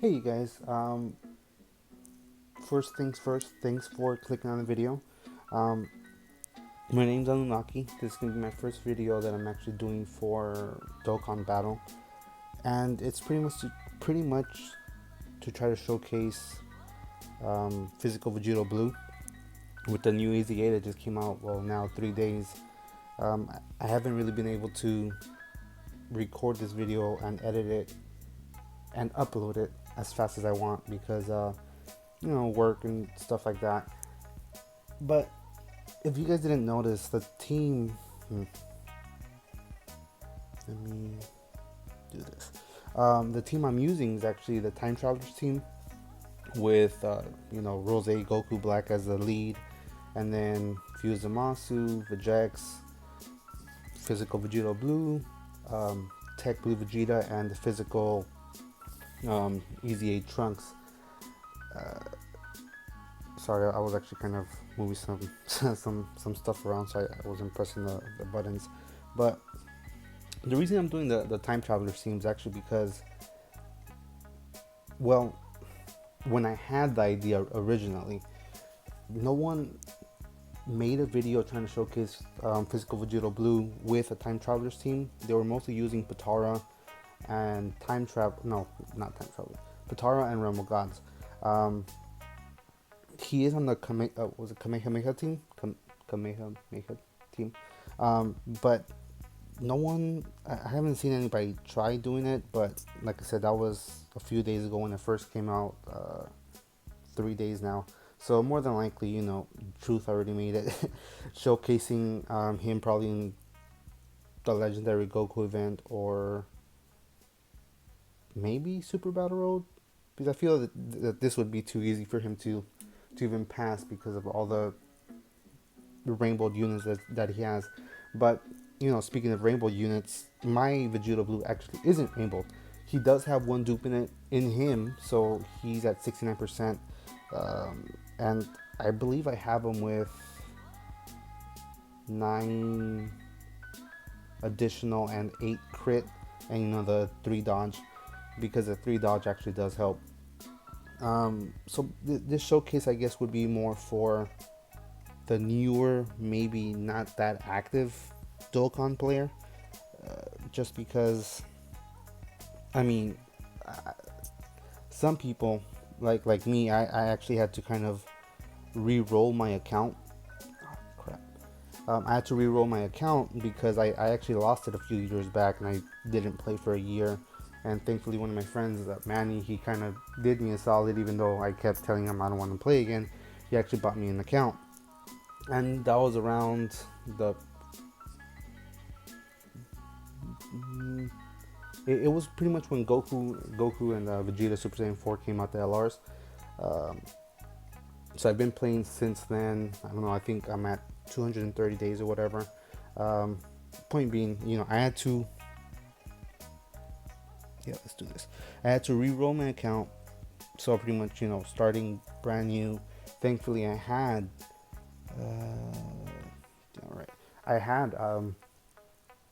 Hey you guys, first things first, thanks for clicking on the video. Um, my name's Anunnaki. This is going to be my first video that I'm actually doing for Dokkan Battle. And it's pretty much to try to showcase Physical Vegito Blue with the new EZA that just came out, well now 3 days. I haven't really been able to record this video and edit it and upload it as fast as I want because work and stuff like that. But if you guys didn't notice, the team let me do this. The team I'm using is actually the Time Travelers team with Rose Goku Black as the lead, and then Fusamasu, Vegex, Physical Vegito Blue, Tech Blue Vegeta, and the physical EZA Trunks. Sorry, I was actually kind of moving some stuff around, so I wasn't pressing the buttons. But the reason I'm doing the Time Traveler theme is actually because, well, when I had the idea originally, no one made a video trying to showcase Physical Vegito Blue with a Time Travelers team. They were mostly using Patara and Patara and Realm of Gods. He is on the Kamehameha team, Kamehameha team, but no one. I haven't seen anybody try doing it. But like I said, that was a few days ago when it first came out. 3 days now, so more than likely, Truth already made it, showcasing him probably in the Legendary Goku event or maybe Super Battle Road, because I feel that this would be too easy for him to even pass because of all the rainbow units that he has. But speaking of rainbow units, my Vegeta Blue actually isn't rainbow. He does have one dupe in him, so he's at 69%, and I believe I have him with 9 additional and 8 crit, and the 3 dodge, because the 3 dodge actually does help. So this showcase, I guess, would be more for the newer, maybe not that active Dokkan player, just because, some people like me, I actually had to kind of re-roll my account. Oh, crap. I had to re-roll my account because I actually lost it a few years back and I didn't play for a year. And thankfully, one of my friends, Manny, he kind of did me a solid, even though I kept telling him I don't want to play again. He actually bought me an account. And that was around the... It was pretty much when Goku and Vegeta Super Saiyan 4 came out, the LRs. So I've been playing since then. I don't know, I think I'm at 230 days or whatever. Point being, I had to... Yeah, let's do this. I had to re-roll my account, so pretty much, starting brand new. Thankfully, I had, I had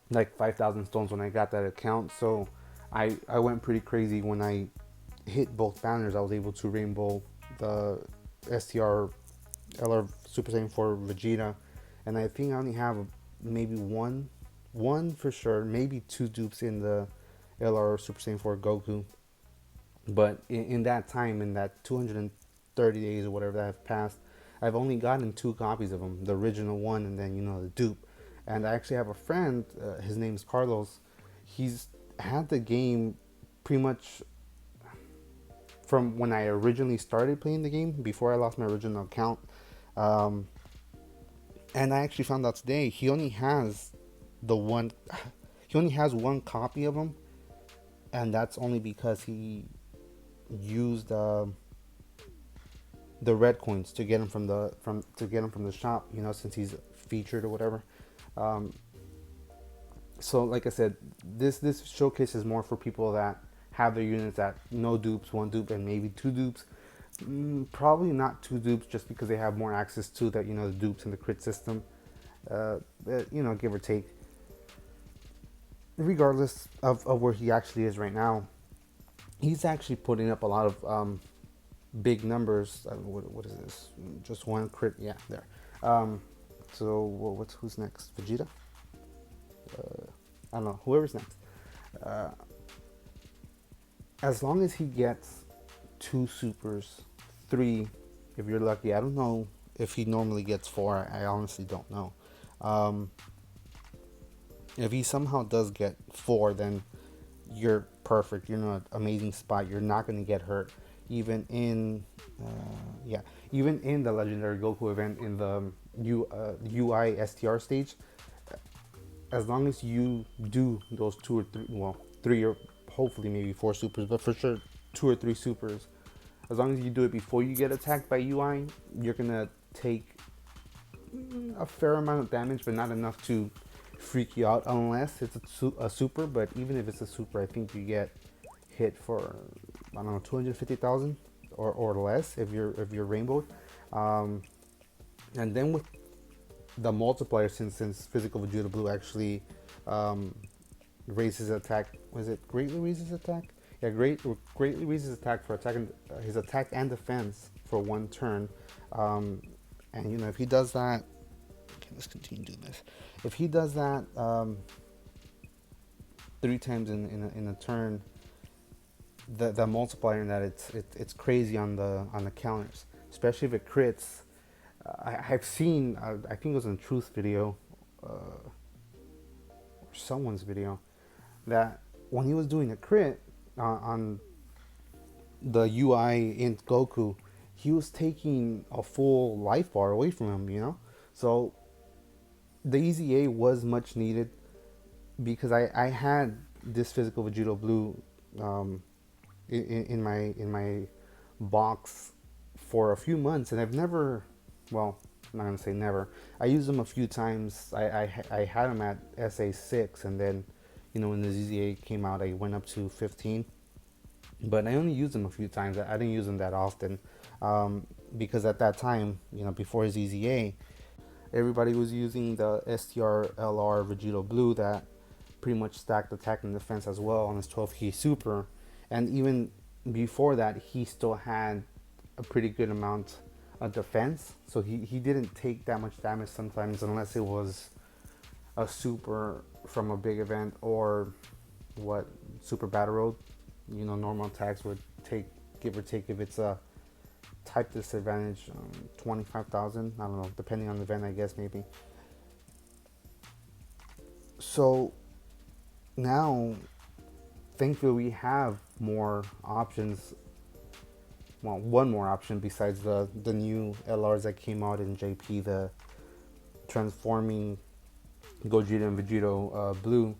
like 5,000 stones when I got that account. So I went pretty crazy when I hit both banners. I was able to rainbow the STR LR Super Saiyan 4 Vegeta, and I think I only have maybe one for sure, maybe 2 dupes in the LR Super Saiyan 4 Goku. But in that time, in that 230 days or whatever that have passed, I've only gotten 2 copies of them, the original one and then the dupe. And I actually have a friend, his name's Carlos. He's had the game pretty much from when I originally started playing the game, before I lost my original account. And I actually found out today he only has one copy of him, and that's only because he used the red coins to get him from the shop, since he's featured or whatever. So like I said, this showcase is more for people that have their units at no dupes, 1 dupe, and maybe 2 dupes. Probably not 2 dupes, just because they have more access to that, the dupes and the crit system. Give or take. Regardless of where he actually is right now, he's actually putting up a lot of big numbers. What is this? Just one crit. Yeah, there. So who's next? Vegeta? I don't know. Whoever's next. Uh, as long as he gets 2 supers, 3 if you're lucky. I don't know if he normally gets 4. I honestly don't know. Um, if he somehow does get 4, then you're perfect. You're in an amazing spot. You're not going to get hurt. Even in, even in the Legendary Goku event in the UI STR stage, as long as you do those 2 or 3, well, 3 or hopefully maybe 4 supers, but for sure 2 or 3 supers, as long as you do it before you get attacked by UI, you're gonna take a fair amount of damage, but not enough to freak you out unless it's a super. But even if it's a super, I think you get hit for, I don't know, 250,000 or less if you're rainbowed. And then with the multiplier, since Physical Vegeta Blue actually raises attack, was it greatly raises attack? Yeah, greatly raises attack for attack and, his attack and defense for 1 turn. And you know, if he does that, okay, let's continue doing this. If he does that 3 times in a turn, the multiplier in that it's crazy on the counters, especially if it crits. I've seen, I think it was in Truth video, or someone's video, that when he was doing a crit on the UI in Goku, he was taking a full life bar away from him, you know? So the EZA was much needed, because I had this Physical Vegito Blue in my box for a few months, and I've never, well, I'm not gonna say never. I used them a few times. I had them at SA6, and then, you know, when the EZA came out, I went up to 15. But I only used them a few times. I didn't use them that often, because at that time, you know, before his EZA, everybody was using the STR LR Vegito Blue that pretty much stacked attack and defense as well on his 12 key super. And even before that, he still had a pretty good amount of defense. So he didn't take that much damage sometimes, unless it was a super from a big event or what, Super Battle Road. You know, normal attacks would take, give or take, if it's a type disadvantage, 25,000. I don't know, depending on the event, I guess, maybe. So now, thankfully, we have more options. Well, one more option besides the new LRs that came out in JP, the transforming Gogeta and Vegito Blue.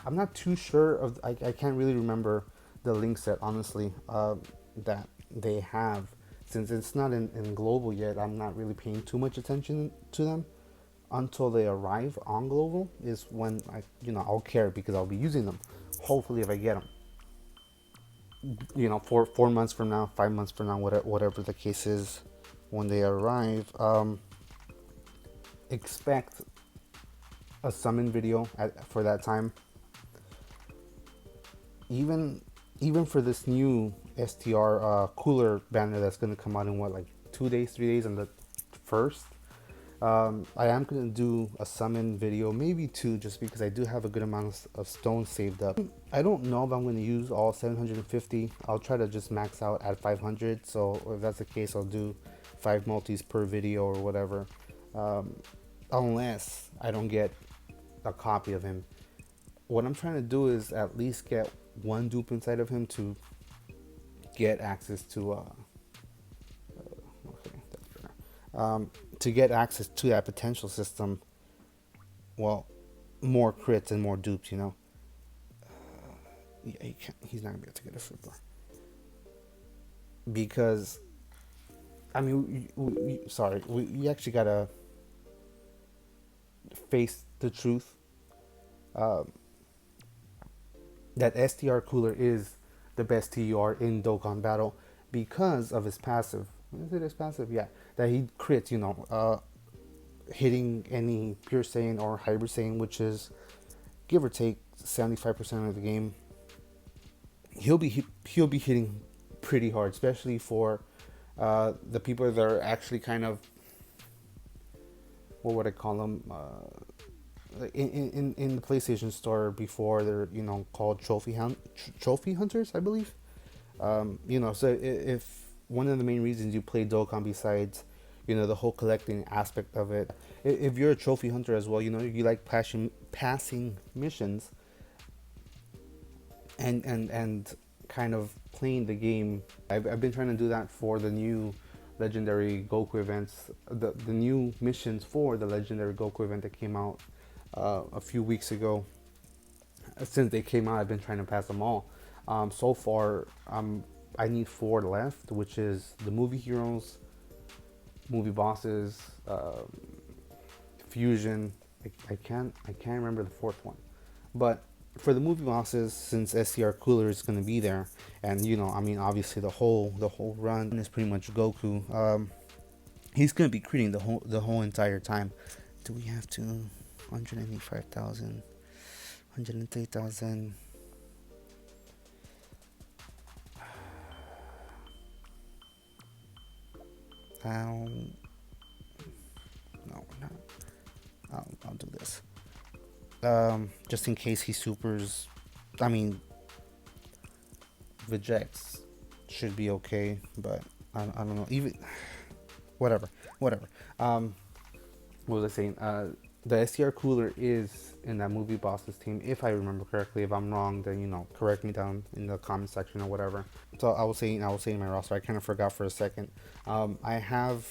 I'm not too sure of, I can't really remember the link set, honestly, that they have. Since it's not in global yet, I'm not really paying too much attention to them. Until they arrive on global is when I'll care, because I'll be using them. Hopefully, if I get them, you know, 4 months from now, 5 months from now, whatever the case is, when they arrive, expect a summon video for that time. Even for this new STR cooler banner that's going to come out in what, like 2 days, 3 days on the 1st. I am going to do a summon video, maybe 2, just because I do have a good amount of stones saved up. I don't know if I'm going to use all 750. I'll try to just max out at 500. So if that's the case, I'll do 5 multis per video or whatever. Unless I don't get a copy of him. What I'm trying to do is at least get 1 dupe inside of him to get access to to get access to that potential system. Well, more crits and more dupes, you know. Yeah, he's not gonna be able to get a super, because I mean, we actually gotta face the truth. That STR Cooler is the best TUR in Dokkan Battle because of his passive. Is it his passive? Yeah, that he crits, you know, hitting any Pure Saiyan or Hybrid Saiyan, which is give or take 75% of the game. he'll be hitting pretty hard, especially for the people that are actually kind of, what would I call them, in the PlayStation Store before. They're, called trophy hunters, I believe. So if one of the main reasons you play Dokkan, besides the whole collecting aspect of it, if you're a trophy hunter as well, you like passing missions, and kind of playing the game. I've been trying to do that for the new legendary Goku events, the new missions for the legendary Goku event that came out a few weeks ago. Since they came out, I've been trying to pass them all. So far, I need 4 left, which is the movie heroes, movie bosses, fusion. I can't remember the 4th one, but for the movie bosses, since SCR Cooler is going to be there, and obviously the whole run is pretty much Goku. He's going to be creating the whole entire time. Do we have to 185,000, 103,000? No, no. I'll do this. Just in case he supers. I mean, Vegeks should be okay, but I don't know. Even whatever. What was I saying? The SCR Cooler is in that movie bosses team, if I remember correctly. If I'm wrong, then correct me down in the comment section or whatever. So I was saying my roster. I kind of forgot for a second. I have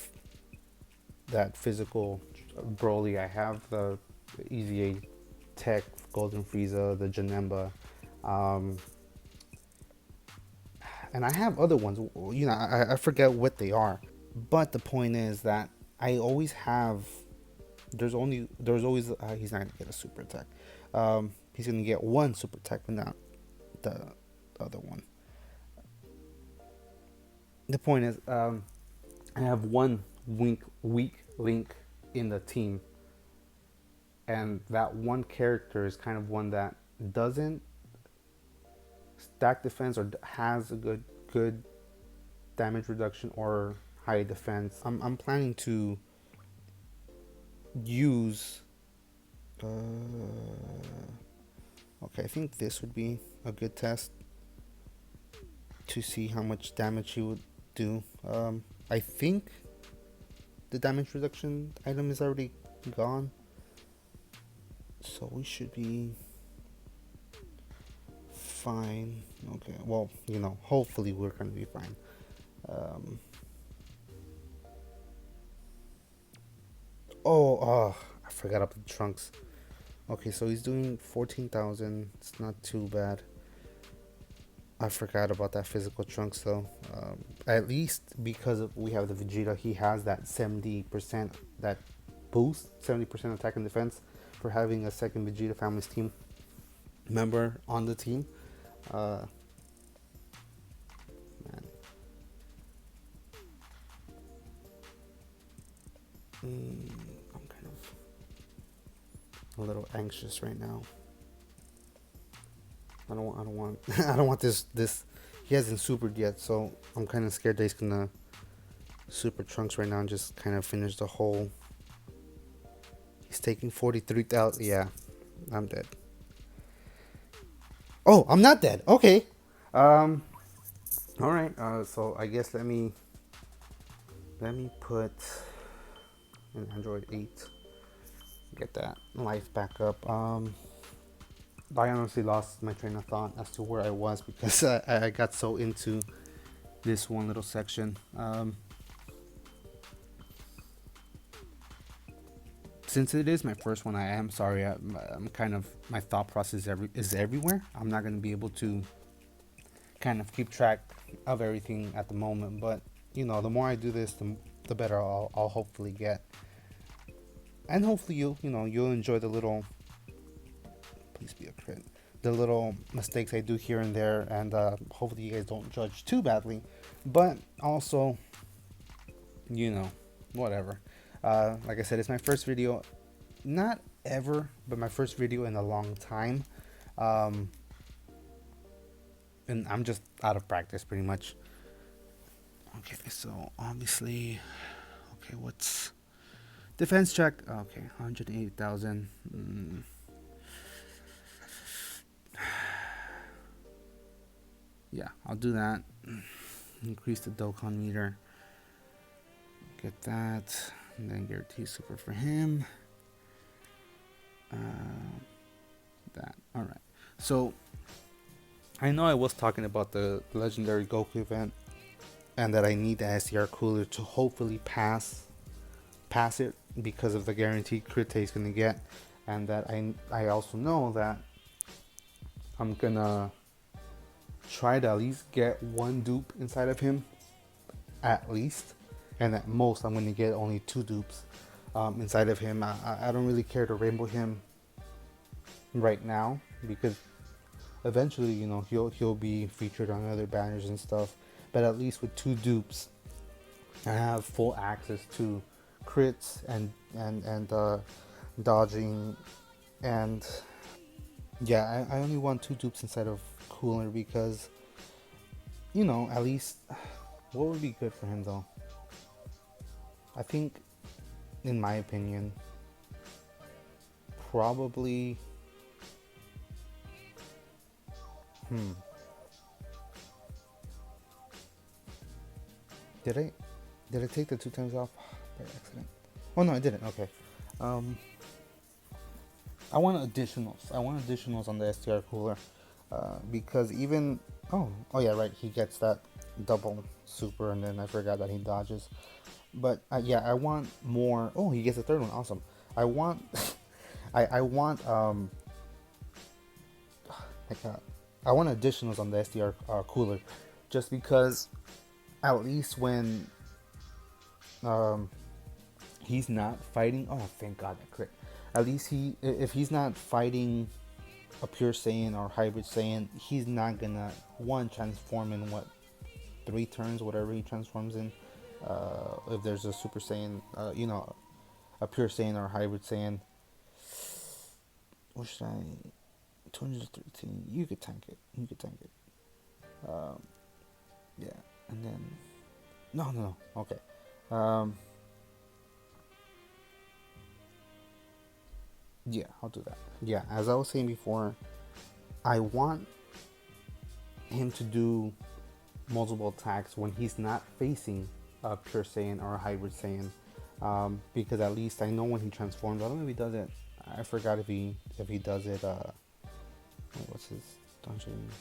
that physical Broly. I have the EZA Tech, Golden Frieza, the Janemba, and I have other ones. I forget what they are. But the point is that I always have. There's always he's not gonna get a super attack. He's gonna get 1 super attack, but not the other one. The point is, I have 1 weak link in the team, and that one character is kind of one that doesn't stack defense or has a good damage reduction or high defense. I'm planning to use okay, I think this would be a good test to see how much damage he would do. I think the damage reduction item is already gone, so we should be fine. Okay, well, hopefully we're gonna be fine. I forgot about the trunks. Okay, so he's doing 14,000. It's not too bad. I forgot about that physical trunks though. At least because we have the Vegeta, he has that 70%, that boost, 70% attack and defense for having a second Vegeta Family's team member on the team. Man. I'm kind of a little anxious right now. I don't want I don't want this he hasn't supered yet, so I'm kind of scared that he's gonna super Trunks right now and just kind of finish the whole. He's taking 43,000. Yeah, I'm dead. Oh, I'm not dead. Okay. All right. So I guess let me put an Android 8. Get that life back up. I honestly lost my train of thought as to where I was because I got so into this one little section. Since it is my first one, I am sorry. I'm kind of, my thought process is everywhere. I'm not going to be able to kind of keep track of everything at the moment. But the more I do this, the better I'll hopefully get. And hopefully you'll enjoy the little. Please be a crit. The little mistakes I do here and there, and hopefully you guys don't judge too badly. But also, whatever. Like I said, it's my first video, not ever, but my first video in a long time. and I'm just out of practice pretty much. Okay, so obviously, okay, what's defense check? Okay, 180,000. Yeah, I'll do that. Increase the Dokkan meter. Get that, and then guarantee super for him. That. All right. So I know I was talking about the legendary Goku event, and that I need the SDR cooler to hopefully pass it because of the guaranteed crit he's gonna get, and that I also know that I'm gonna try to at least get one dupe inside of him, at least, and at most I'm gonna get only 2 dupes inside of him. I don't really care to rainbow him right now because eventually, you know, he'll be featured on other banners and stuff. But at least with 2 dupes, I have full access to crits and dodging, and yeah, I only want 2 dupes inside of cooler because, you know, at least what would be good for him though? I think, in my opinion, probably. Did I take the 2 times off by accident? Oh no, I didn't. Okay. I want additionals. I want additionals on the STR cooler because even oh yeah, right. He gets that double super, and then I forgot that he dodges. But yeah, I want more. Oh, he gets a 3rd one. Awesome. I want I want like I want additionals on the SDR cooler, just because at least when he's not fighting. Oh, thank God that crit. At least if he's not fighting a pure Saiyan or hybrid Saiyan, he's not gonna transform in 3 turns, whatever he transforms in. If there's a Super Saiyan, you know, a pure Saiyan or a hybrid Saiyan. What should I? 213. You could tank it. Yeah, and then no. Okay. Yeah, I'll do that. Yeah, as I was saying before, I want him to do multiple attacks when he's not facing a pure Saiyan or a hybrid Saiyan, because at least I know when he transforms. I don't know if he does it. I forgot if he does it. What's his dungeon?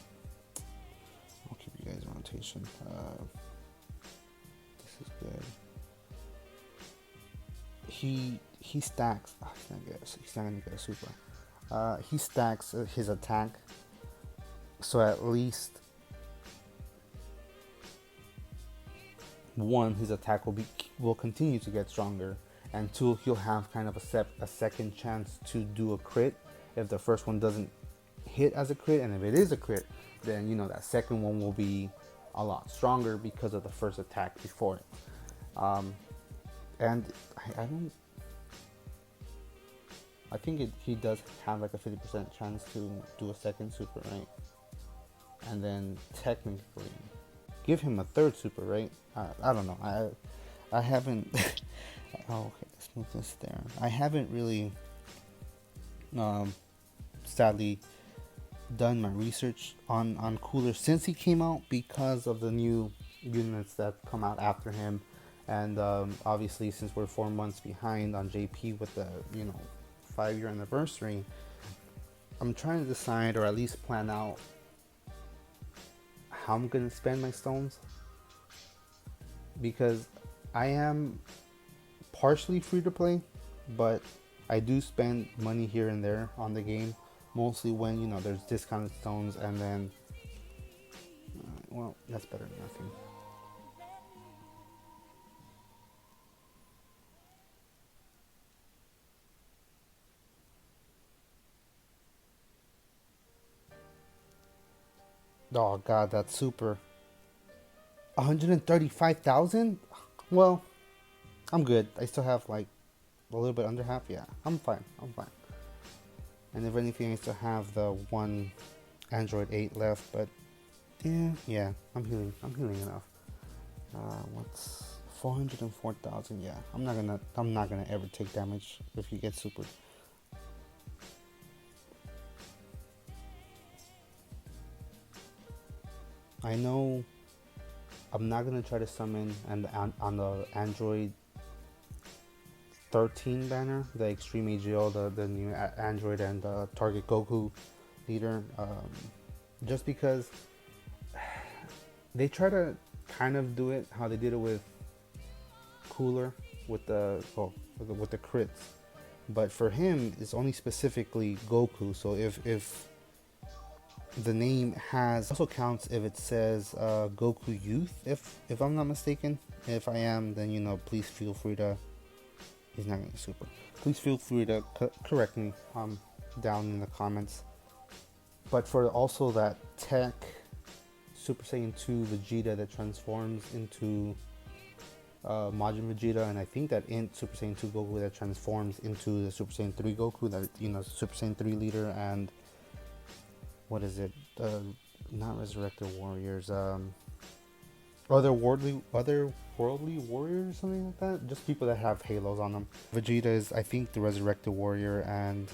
I'll keep you guys in rotation. This is good. He stacks. Oh, he's not gonna get a super. He stacks his attack, so at least one, his attack will continue to get stronger, and 2, he'll have kind of a second chance to do a crit if the first one doesn't hit as a crit, and if it is a crit, then you know that second one will be a lot stronger because of the first attack before it. And I think he does have like a 50% chance to do a second super, right? And then technically give him a 3rd super, right? I don't know. I haven't. Oh, okay. Let's move this there. I haven't really, sadly, done my research on Cooler since he came out because of the new units that come out after him, and obviously since we're 4 months behind on JP with the 5-year anniversary, I'm trying to decide, or at least plan out, how I'm gonna spend my stones, because I am partially free to play, but I do spend money here and there on the game, mostly when there's discounted stones, and then well, that's better than nothing. Oh god, that's super. 135,000? Well, I'm good. I still have like a little bit under half. Yeah, I'm fine. And if anything, I still have the one Android 8 left, but Yeah, I'm healing enough. What's 404,000? Yeah, I'm not gonna ever take damage if you get super. I know I'm not gonna try to summon and on the Android 13 banner, the Extreme AGO, the new Android and Target Goku leader, just because they try to kind of do it how they did it with Cooler with with the crits, but for him it's only specifically Goku. So if the name has also counts if it says Goku Youth, if I'm not mistaken. If I am, then please feel free to. He's not gonna be super. Please feel free to correct me down in the comments. But for also that tech Super Saiyan 2 Vegeta that transforms into Majin Vegeta, and I think that in Super Saiyan 2 Goku that transforms into the Super Saiyan 3 Goku, that Super Saiyan 3 leader, and what is it? Not Resurrected Warriors. Otherworldly warriors or something like that. Just people that have halos on them. Vegeta is, I think, the Resurrected Warrior, and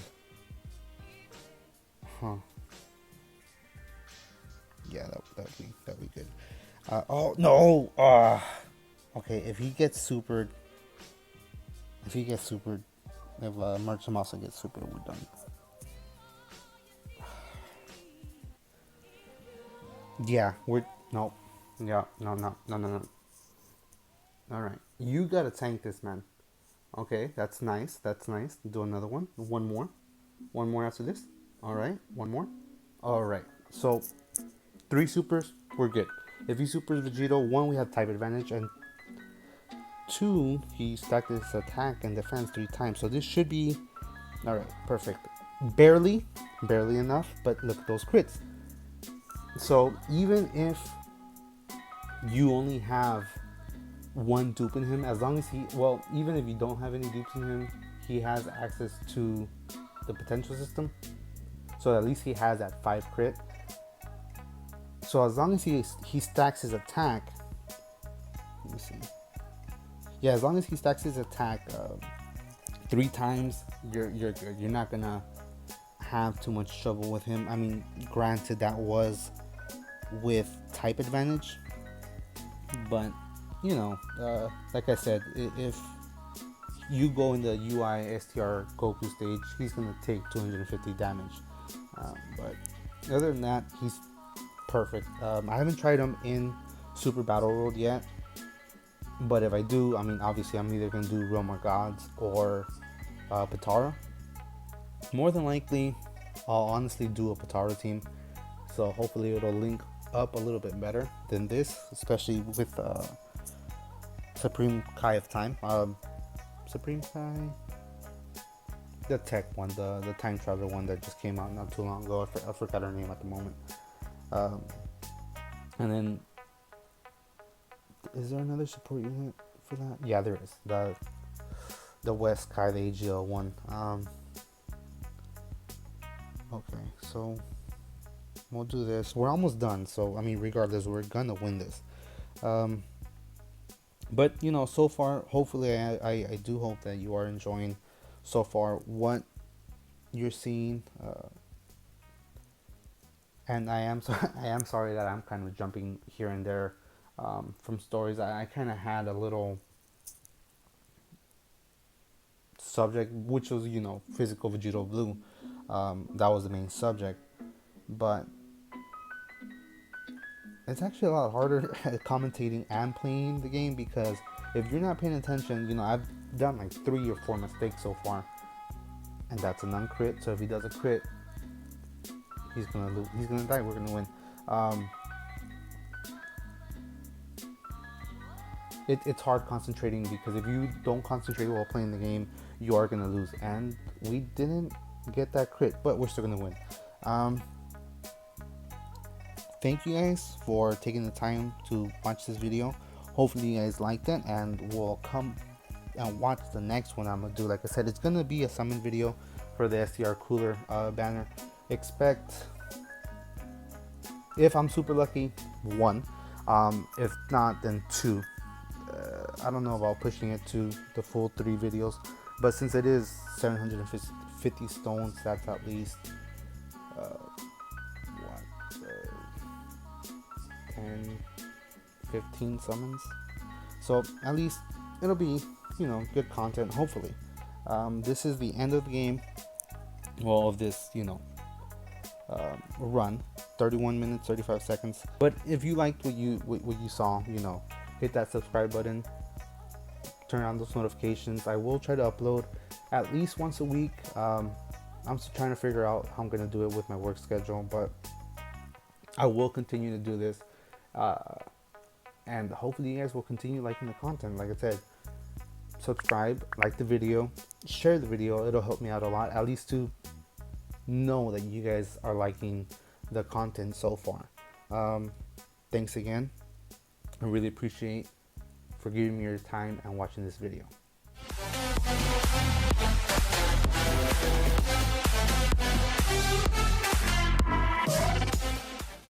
yeah, that'd be good. Oh no! Okay, if he gets supered, if Marchamasa gets supered, we're done. Yeah, no. Yeah, no. All right, you gotta tank this, man. Okay, that's nice. Do another one. One more after this. All right, one more. All right. So 3 supers, we're good. If he supers Vegito, 1, we have type advantage, and 2, he stacked his attack and defense 3 times. So this should be all right. Perfect. Barely enough, but look at those crits. So even if you only have 1 dupe in him, as long as even if you don't have any dupes in him, he has access to the potential system. So at least he has that 5 crit. So as long as he stacks his attack, let me see. Yeah, as long as he stacks his attack 3 times, you're good. You're not gonna have too much trouble with him. I mean, granted, that was with type advantage, but like I said, if you go in the UI STR Goku stage, he's gonna take 250 damage. But other than that, he's perfect. I haven't tried him in Super Battle World yet, but if I do, I mean, obviously I'm either gonna do Realm of Gods or Potara. More than likely, I'll honestly do a Potara team, so hopefully it'll link up a little bit better than this, especially with Supreme Kai of Time. Supreme Kai, the tech one, the time traveler one that just came out not too long ago. I forgot her name at the moment. And then, is there another support unit for that? Yeah, there is. The West Kai, the AGL one. Okay, so we'll do this. We're almost done, so I mean, regardless, we're gonna win this. But so far, hopefully, I do hope that you are enjoying so far what you're seeing. And I am sorry that I'm kind of jumping here and there from stories. I kind of had a little subject, which was physical Vegito Blue. That was the main subject, but it's actually a lot harder commentating and playing the game, because if you're not paying attention, I've done like 3 or 4 mistakes so far, and that's an uncrit. So if he does a crit, he's gonna lose. He's gonna die. We're gonna win. It's hard concentrating, because if you don't concentrate while playing the game, you are gonna lose. And we didn't get that crit, but we're still gonna win. Thank you guys for taking the time to watch this video. Hopefully you guys liked it, and we'll come and watch the next one I'm gonna do. Like I said, it's gonna be a summon video for the STR Cooler banner. Expect If I'm super lucky, 1. If not, then 2. I don't know about pushing it to the full 3 videos, but since it is 750 stones, that's at least what, 10, 15 summons. So at least it'll be, good content, hopefully. This is the end of the game, well, of this, run. 31 minutes 35 seconds. But if you liked what you saw, hit that subscribe button, turn on those notifications. I will try to upload at least once a week. I'm still trying to figure out how I'm gonna do it with my work schedule, but I will continue to do this, and hopefully you guys will continue liking the content. Like I said, subscribe, like the video, share the video. It'll help me out a lot, at least to know that you guys are liking the content so far. Thanks again. I really appreciate for giving me your time and watching this video.